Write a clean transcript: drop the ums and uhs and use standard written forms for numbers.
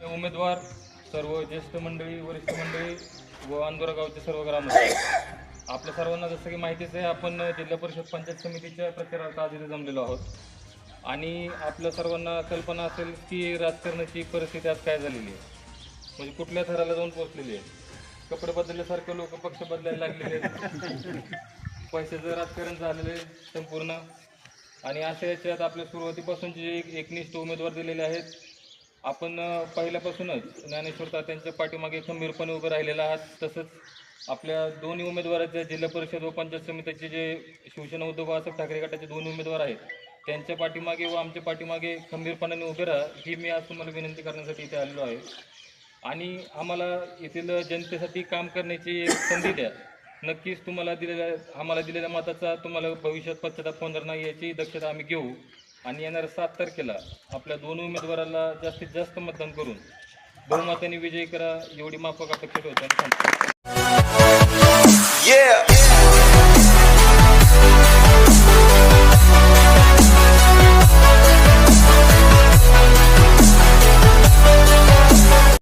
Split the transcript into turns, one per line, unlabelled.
उमेदवार, सर्व ज्येष्ठ मंडळी, वरिष्ठ मंडळी व अंदोरा गावचे सर्व ग्रामस्थ, आपल्या सर्वांना जसं की माहितीच आहे, आपण जिल्हा परिषद पंचायत समितीच्या प्रचारार्थ आज इथे जमलेलो आहोत आणि आपल्या सर्वांना कल्पना असेल की राजकारणाची परिस्थिती आज काय झालेली आहे, म्हणजे कुठल्या थराला जाऊन पोहोचलेली आहे. कपडे बदलल्यासारखे लोक पक्ष बदलायला लागलेले आहेत, पैशाचं राजकारण झालेलं आहे संपूर्ण. आणि अशा याच्यात आपल्या सुरुवातीपासून जे एकनिष्ठ उमेदवार दिलेले आहेत, आपण पहिल्यापासूनच ज्ञानेश्वर तात्यांच्या पाठीमागे खंबीरपणे उभे राहिलेला आहात. तसंच आपल्या दोन्ही उमेदवाराच्या जिल्हा परिषद व पंचायत समितीचे जे शिवसेना उद्धव बाळासाहेब ठाकरे गटाचे दोन्ही उमेदवार आहेत, त्यांच्या पाठीमागे व आमच्या पाठीमागे खंबीरपणाने उभे राहा, ही मी आज तुम्हाला विनंती करण्यासाठी इथे आलेलो आहे. आणि आम्हाला येथील जनतेसाठी काम करण्याची एक संधी द्या. नक्कीच आम्हाला दिलेल्या मताचा तुम्हाला भविष्यात पश्चाताप होणार नाही याची दक्षता आम्ही घेऊ आणि येणाऱ्या 7 तारखेला आपल्या दोन उमेदवाराला जास्तीत जास्त मतदान करून बहुमताने विजयी करा, एवढी माफक अपेक्षा ठेवतो.